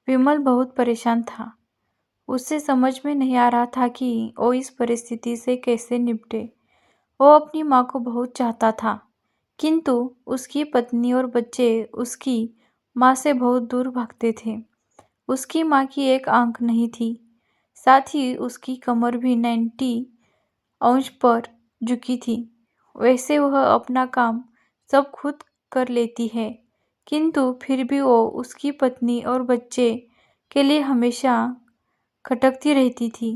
विमल बहुत परेशान था। उसे समझ में नहीं आ रहा था कि वो इस परिस्थिति से कैसे निपटे। वो अपनी माँ को बहुत चाहता था, किंतु उसकी पत्नी और बच्चे उसकी माँ से बहुत दूर भागते थे। उसकी माँ की एक आंख नहीं थी, साथ ही उसकी कमर भी 90 अंश पर झुकी थी। वैसे वह अपना काम सब खुद कर लेती है, किंतु फिर भी वो उसकी पत्नी और बच्चे के लिए हमेशा खटकती रहती थी।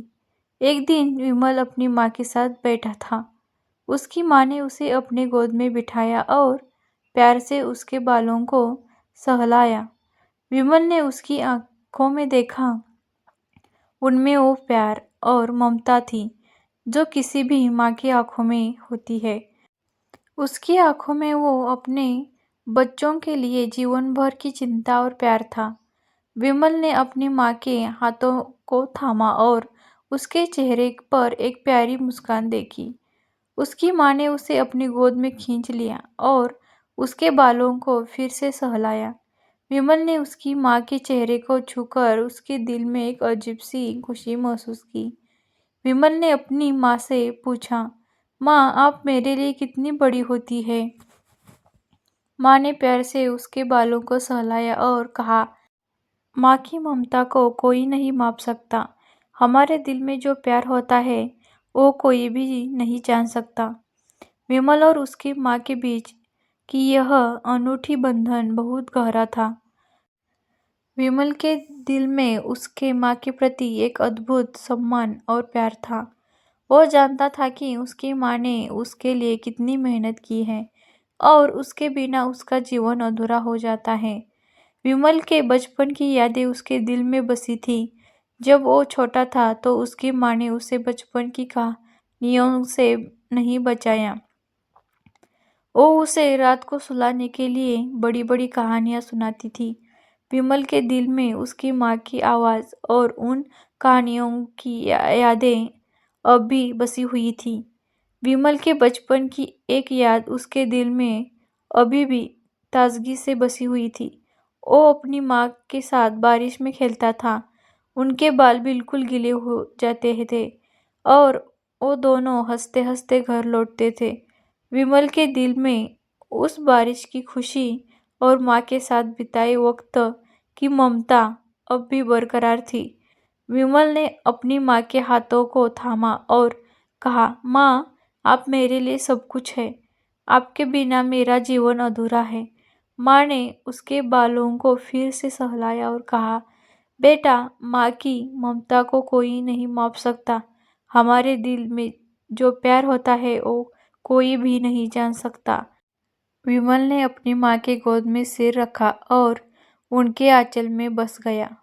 एक दिन विमल अपनी माँ के साथ बैठा था। उसकी माँ ने उसे अपने गोद में बिठाया और प्यार से उसके बालों को सहलाया। विमल ने उसकी आंखों में देखा। उनमें वो प्यार और ममता थी जो किसी भी माँ की आंखों में होती है। उसकी आंखों में वो अपने बच्चों के लिए जीवन भर की चिंता और प्यार था। विमल ने अपनी माँ के हाथों को थामा और उसके चेहरे पर एक प्यारी मुस्कान देखी। उसकी माँ ने उसे अपनी गोद में खींच लिया और उसके बालों को फिर से सहलाया। विमल ने उसकी माँ के चेहरे को छूकर उसके दिल में एक अजीब सी खुशी महसूस की। विमल ने अपनी माँ से पूछा, माँ, आप मेरे लिए कितनी बड़ी होती है? माँ ने प्यार से उसके बालों को सहलाया और कहा, माँ की ममता को कोई नहीं माप सकता। हमारे दिल में जो प्यार होता है वो कोई भी नहीं जान सकता। विमल और उसकी माँ के बीच की यह अनूठी बंधन बहुत गहरा था। विमल के दिल में उसके माँ के प्रति एक अद्भुत सम्मान और प्यार था। वो जानता था कि उसकी माँ ने उसके लिए कितनी मेहनत की है और उसके बिना उसका जीवन अधूरा हो जाता है। विमल के बचपन की यादें उसके दिल में बसी थी। जब वो छोटा था तो उसकी माँ ने उसे बचपन की कहानियों से नहीं बचाया। वो उसे रात को सुलाने के लिए बड़ी बड़ी कहानियां सुनाती थी। विमल के दिल में उसकी माँ की आवाज़ और उन कहानियों की यादें अब भी बसी हुई थी। विमल के बचपन की एक याद उसके दिल में अभी भी ताजगी से बसी हुई थी। वो अपनी माँ के साथ बारिश में खेलता था। उनके बाल बिल्कुल गीले हो जाते थे और वो दोनों हंसते हंसते घर लौटते थे। विमल के दिल में उस बारिश की खुशी और माँ के साथ बिताए वक्त की ममता अब भी बरकरार थी। विमल ने अपनी माँ के हाथों को थामा और कहा, माँ, आप मेरे लिए सब कुछ है। आपके बिना मेरा जीवन अधूरा है। माँ ने उसके बालों को फिर से सहलाया और कहा, बेटा, माँ की ममता को कोई नहीं माप सकता। हमारे दिल में जो प्यार होता है वो कोई भी नहीं जान सकता। विमल ने अपनी माँ के गोद में सिर रखा और उनके आंचल में बस गया।